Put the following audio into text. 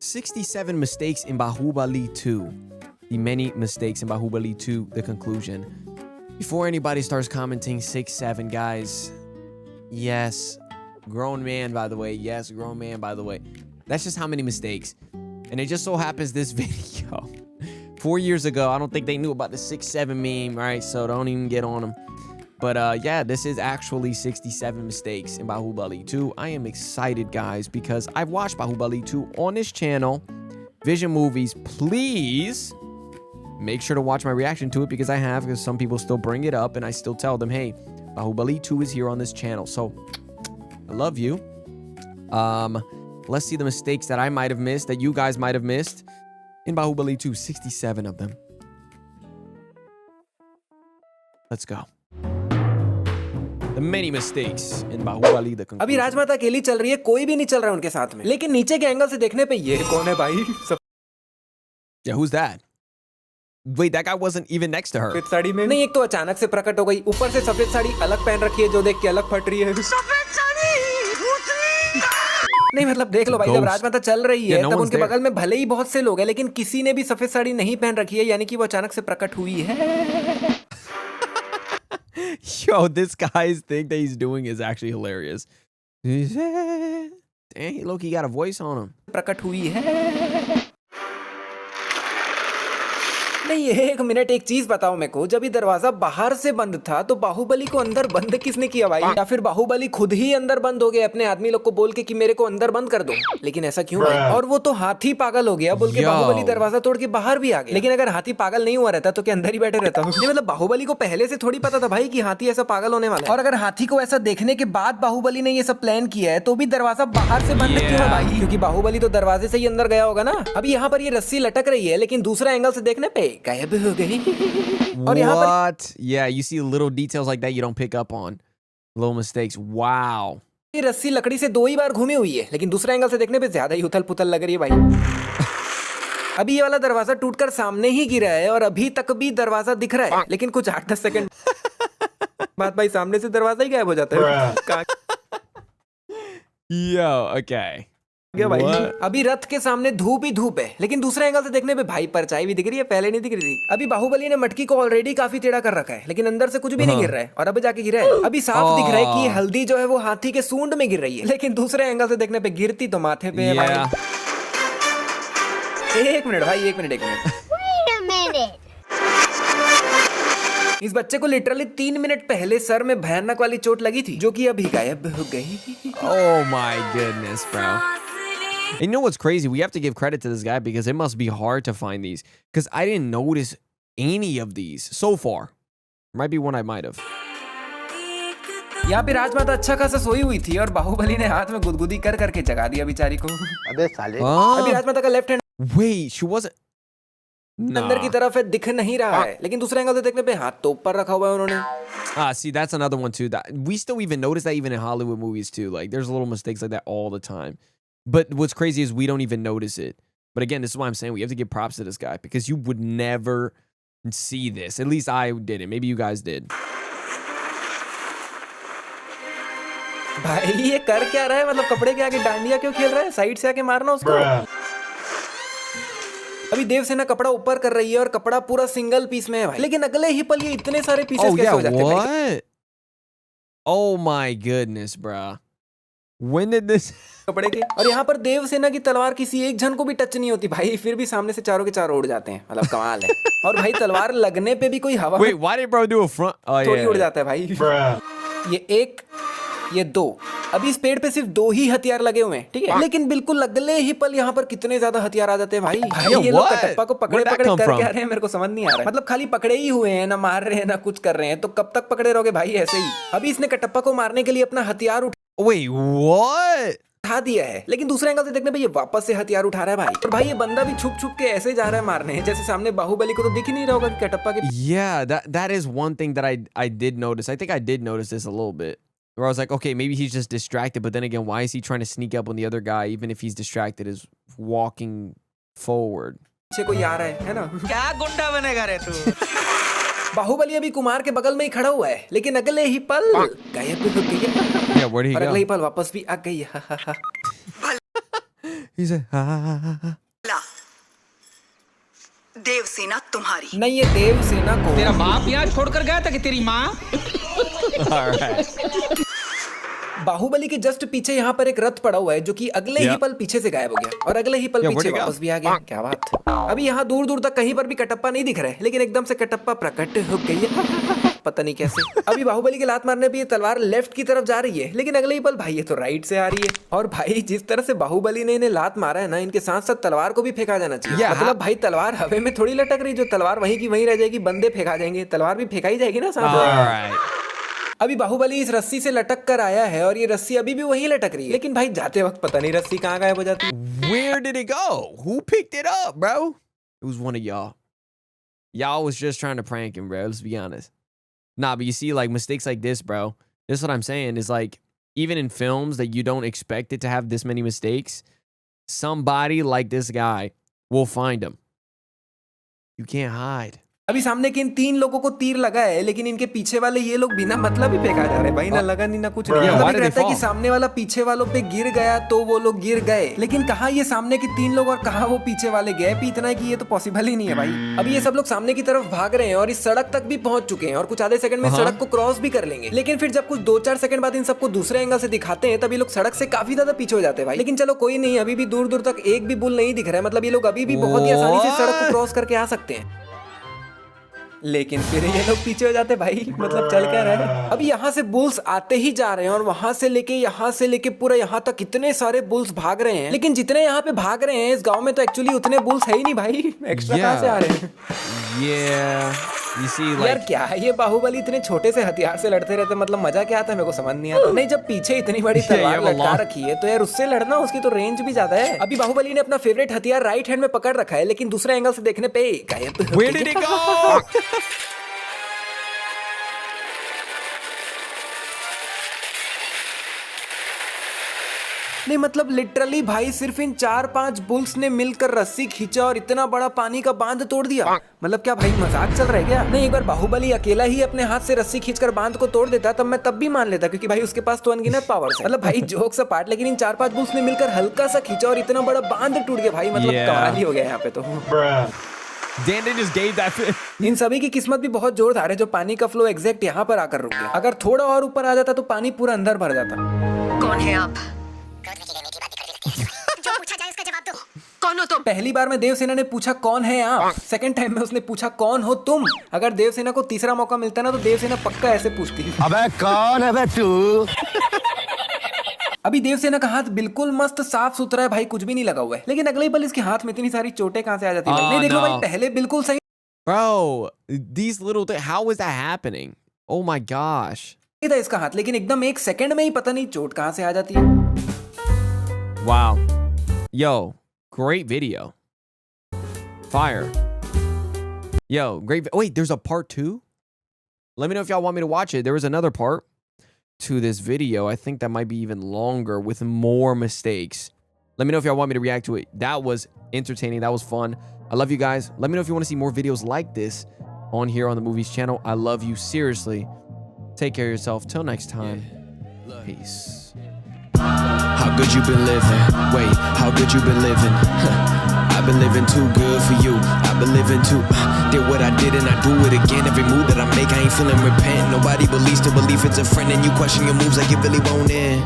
67 mistakes in Bahubali 2. The many mistakes in Bahubali 2, the conclusion. Before anybody starts commenting 6-7, guys, yes, grown man, by the way. Yes, grown man, by the way. That's just how many mistakes. And it just so happens this video, 4 years ago, I don't think they knew about the 6-7 meme, right? So don't even get on them. But yeah, this is actually 67 mistakes in Bahubali 2. I am excited, guys, because I've watched Bahubali 2 on this channel. Vision Movies, please make sure to watch my reaction to it, because I have, because some people still bring it up and I still tell them, hey, Bahubali 2 is here on this channel. So I love you. Let's see the mistakes that I might have missed, that you guys might have missed in Bahubali 2. 67 of them. Let's go. The many mistakes in Bahubali the conclusion. अभी राजमाता अकेली चल रही है, कोई भी नहीं चल रहा है उनके साथ में, लेकिन नीचे के एंगल से देखने पे ये कौन है भाई? Yeah, who's that? Wait, that guy wasn't even next to her. सफेद साड़ी में नहीं, एक तो अचानक से प्रकट हो गई, ऊपर से सफेद साड़ी अलग पहन रखी है जो देख के अलग फट रही है। सफेद साड़ी नहीं, मतलब देख लो भाई, जब राजमाता चल रही है तब उनके बगल में भले ही बहुत से लोग हैं, लेकिन किसी ने भी सफेद साड़ी नहीं पहन रखी है, यानी कि वो अचानक से प्रकट हुई है। Yo, this guy's thing that he's doing is actually hilarious. Dang, look, he got a voice on him. प्रकट हुई है। नहीं, एक मिनट, एक चीज बताओ मेरे को, जब ये दरवाजा बाहर से बंद था तो बाहुबली को अंदर बंद किसने किया भाई? या फिर बाहुबली खुद ही अंदर बंद हो गया अपने आदमी लोग को बोल के कि मेरे को अंदर बंद कर दो? लेकिन ऐसा क्यों भाई? और वो तो हाथी पागल हो गया बोल के बाहुबली दरवाजा तोड़ के बाहर भी आ गया। लेकिन अगर हाथी पागल नहीं हुआ रहता तो क्या अंदर ही बैठे रहता? मतलब बाहुबली को पहले से थोड़ी पता था भाई कि हाथी ऐसा पागल होने वाला है। और अगर हाथी को ऐसा देखने के बाद बाहुबली ने ये सब प्लान किया है तो भी दरवाजा बाहर से बंद क्यों है भाई? क्योंकि बाहुबली तो दरवाजे से ही अंदर गया होगा ना। अभी यहाँ पर ये रस्सी लटक रही है, लेकिन दूसरा एंगल से देखने पे गायब हो गई। What? Yeah, you see little details like that you don't pick up on. Little mistakes. Wow. ये रस्सी लकड़ी से 2 ही बार घूमी हुई है, लेकिन दूसरा एंगल से देखने पे ज्यादा ही उथल पुथल लग रही है भाई। अभी ये वाला दरवाजा टूटकर सामने ही गिरा है और अभी तक भी दरवाजा दिख रहा है, लेकिन कुछ 8-10 सेकंड बाद भाई सामने से दरवाजा ही गायब हो जाता है। Yo, okay. भाई अभी रथ के सामने धूप ही धूप है, लेकिन दूसरे एंगल से देखने पे भाई परछाई भी दिख रही है, पहले नहीं दिख रही थी। अभी बाहुबली ने मटकी को ऑलरेडी काफी टेढ़ा कर रखा है, लेकिन अंदर से कुछ भी नहीं गिर रहा है, और अब जाके गिरा है। अभी साफ दिख रहा है कि हल्दी जो है वो हाथी के सूंड में गिर रही है, लेकिन दूसरे एंगल से देखने पे गिरती तो माथे पे है भाई। एक मिनट भाई, एक मिनट। इस बच्चे को लिटरली 3 मिनट पहले सर में भयानक वाली चोट लगी थी, जो कि अभी गायब हो गई। Oh my goodness, bro. And you know what's crazy? We have to give credit to this guy, because it must be hard to find these, because I didn't notice any of these so far. Might be one I might have. यहाँ पे राजमाता अच्छा खासा सोई हुई थी और बाहुबली ने हाथ में गुदगुदी कर करके जगा दिया बेचारी को। अबे साले। अभी राजमाता का left hand Wait, she wasn't. अंदर की तरफ है, दिख नहीं रहा है, लेकिन दूसरे एंगल से देखने पे हाथ तो ऊपर रखा हुआ है उन्होंने। See, that's another one too. That we still even notice that even in Hollywood movies too. Like, there's little mistakes like that all the time. But what's crazy is we don't even notice it. But again, this is why I'm saying we have to give props to this guy, because you would never see this. At least I didn't. Maybe you guys did. भाई ये कर क्या रहा है? मतलब कपड़े के आगे डांडिया क्यों खेल रहा है? साइड से आके मारना उसको। अभी देवसेना कपड़ा ऊपर कर रही है और कपड़ा पूरा सिंगल पीस में है भाई, लेकिन अगले ही पल ये इतने सारे पीसेस कैसे हो जाते हैं भाई? Oh my goodness, bro. When did this? कपड़े के, और यहाँ पर देवसेना की तलवार किसी एक जन को भी टच नहीं होती भाई, फिर भी सामने से चारों के चारों उड़ जाते हैं। मतलब कमाल है। और भाई तलवार लगने पे भी कोई हवा Wait, why did bro do a front? Oh थोड़ी yeah. उड़ जाता है भाई। ये एक, ये 2। अभी इस पेड़ पे सिर्फ 2 ही हथियार लगे हुए हैं, ठीक है, लेकिन बिल्कुल अगले ही पल यहाँ पर कितने ज्यादा हथियार आ जाते हैं भाई। ये लोग कटप्पा को पकड़े पकड़े कर क्या रहे हैं, मेरे को समझ नहीं आ रहा है। मतलब खाली पकड़े ही हुए हैं, ना मार रहे हैं ना कुछ कर रहे हैं, तो कब तक पकड़े रहोगे भाई ऐसे ही? अभी इसने कटप्पा को मारने के लिए अपना हथियार Wait, what? उठा दिया है, लेकिन दूसरे एंगल से देखने पे ये वापस से हथियार उठा रहा है भाई। और भाई ये बंदा भी छुप छुप के ऐसे जा रहा है मारने, जैसे सामने बाहुबली को तो दिख ही नहीं रहा होगा कि कटप्पा के। Yeah, that is one thing that I did notice. I think I did notice this a little bit. Where I was like, okay, maybe he's just distracted. But then again, why is he trying to sneak up on the other guy, even if he's distracted, is walking forward? पीछे कोई आ रहा है ना? क्या गुंडा बनेगा रे तू? बाहुबली अभी कुमार के बगल में ही खड़ा हुआ है, लेकिन अगले ही पल गायब हो गया। Yeah, where did he और go? अगले ही पल वापस भी आ गई। He said, ah. ला देवसेना तुम्हारी नहीं, ये देवसेना को तेरा बाप यहाँ छोड़कर गया था कि तेरी माँ? All right. बाहुबली के जस्ट पीछे यहाँ पर एक रथ पड़ा हुआ है जो कि अगले ही Yeah. पल पीछे से गायब हो गया और अगले ही पल Yeah, पीछे where'd it go? वापस भी आ गया। क्या बात। अभी यहाँ दूर दूर तक कहीं पर भी कटप्पा नहीं दिख रहा है, लेकिन एकदम से कटप्पा प्रकट हो गई है। पता नहीं कैसे। अभी बाहुबली के लात मारने पे ये तलवार लेफ्ट की तरफ जा रही है, लेकिन अगले ही पल भाई ये तो राइट से आ रही है। और भाई जिस तरह से बाहुबली ने इन्हें लात मारा है ना, इनके साथ साथ तलवार को भी फेंका जाना चाहिए। Yeah, मतलब भाई तलवार हवा में थोड़ी लटक रही, जो तलवार वहीं की वहीं रह जाएगी, बंदे फेंका जाएंगे, तलवार भी फेंकाई जाएगी ना साथ All में। right. अभी बाहुबली इस रस्सी से लटक कर आया है और ये रस्सी अभी भी वहीं लटक रही है, लेकिन भाई जाते वक्त पता नहीं रस्सी कहाँ गायब हो जाती है। Where did it go? Who picked it up, bro? It was one of y'all. Y'all was just trying to prank him, bro. Let's be honest. Nah, but you see, like, mistakes like this, bro. This is what I'm saying is, like, even in films that you don't expect it to have this many mistakes, somebody like this guy will find him. You can't hide. अभी सामने के इन 3 लोगों को तीर लगा है, लेकिन इनके पीछे वाले ये लोग बिना मतलब ही फेंका जा रहे हैं भाई, ना लगा नहीं ना कुछ नहीं। Yeah, मतलब why एक did they रहता है कि fall? सामने वाला पीछे वालों पे गिर गया तो वो लोग गिर गए, लेकिन कहाँ ये सामने के 3 लोग और कहाँ वो पीछे वाले गैप ही इतना है कि ये तो पॉसिबल ही नहीं है भाई। अभी ये सब लोग सामने की तरफ भाग रहे हैं और इस सड़क तक भी पहुंच चुके हैं और कुछ आधे सेकंड में सड़क को क्रॉस भी कर लेंगे, लेकिन फिर जब कुछ 2-4 सेकंड बाद इन सबको दूसरे एंगल से दिखाते हैं तब ये लोग सड़क से काफी ज्यादा पीछे हो जाते हैं भाई। लेकिन चलो कोई नहीं, अभी भी दूर दूर तक एक भी बुल नहीं दिख रहा है, मतलब ये लोग अभी भी बहुत ही आसानी से सड़क को क्रॉस करके आ सकते हैं, लेकिन फिर ये लोग पीछे हो जाते भाई। मतलब चल क्या रहा है। अभी यहाँ से बुल्स आते ही जा रहे हैं और वहां से लेके पूरा यहाँ तक इतने सारे बुल्स भाग रहे हैं, लेकिन जितने यहाँ पे भाग रहे हैं इस गांव में तो एक्चुअली उतने बुल्स है ही नहीं भाई, एक्स्ट्रा कहाँ से आ रहे हैं। Yeah. You see, यार like, क्या है ये बाहुबली इतने छोटे से हथियार से लड़ते रहते, मतलब मजा क्या आता है मेरे को समझ नहीं आता। नहीं, जब पीछे इतनी बड़ी तलवार ये लटका रखी है तो यार उससे लड़ना, उसकी तो रेंज भी ज्यादा है। अभी बाहुबली ने अपना फेवरेट हथियार राइट हैंड में पकड़ रखा है, लेकिन दूसरे एंगल से देखने पे गायब। where did it go? नहीं मतलब लिटरली भाई सिर्फ इन 4-5 बुल्स ने मिलकर रस्सी खींचा और इतना बड़ा पानी का बांध तोड़ दिया। मतलब क्या भाई मजाक चल रहा है क्या? नहीं, एक बार बाहुबली अकेला ही अपने हाथ से रस्सी खींचकर बांध को तोड़ देता तब मैं तब भी मान लेता, क्योंकि भाई उसके पास तो अनगिनत पावर्स है। मतलब भाई जोक्स अपार्ट, लेकिन इन 4-5 बुल्स ने मिलकर हल्का सा खींचा और इतना बड़ा बांध टूट गया भाई, मतलब Yeah. कमाल ही हो गया यहाँ पे तो। Dan, they just gave that. इन सभी की किस्मत भी बहुत जोरदार है जो पानी का फ्लो एग्जैक्ट यहाँ पर आकर रुक गया। अगर थोड़ा और ऊपर आ जाता तो पानी पूरा अंदर भर जाता। कौन है आप? जो पूछा जाए उसका जवाब दो। कौन हो तुम? पहली बार में देवसेना ने पूछा कौन है आप, सेकंड टाइम में उसने पूछा कौन हो तुम। अगर देवसेना को तीसरा मौका मिलता ना तो देवसेना पक्का ऐसे पूछती। अबे कौन है बे तू? अभी देवसेना का हाथ बिल्कुल मस्त साफ सुथरा है भाई, कुछ भी नहीं लगा हुआ है, लेकिन अगले ही पल इसके हाथ में इतनी सारी चोटें कहाँ से आ जाती है? Oh, नहीं देख लो no. भाई, पहले बिल्कुल सही Bro, these little things, how is that happening? Oh my gosh. था इसका हाथ, लेकिन एकदम एक सेकंड में ही पता नहीं चोट कहाँ से आ जाती है। Wow. Yo, great video. Fire. Yo, great. Wait, there's a part 2? Let me know if y'all want me to watch it. There was another part to this video. I think that might be even longer with more mistakes. Let me know if y'all want me to react to it. That was entertaining. That was fun. I love you guys. Let me know if you want to see more videos like this on here on the Movies channel. I love you. Seriously. Take care of yourself. Till next time. Peace. How good you been living? Wait, how good you been living? I've been living too good for you. I've been living too. Did what I did and I do it again. Every move that I make, I ain't feeling repent. Nobody believes to believe it's a friend, and you question your moves like you really won't end.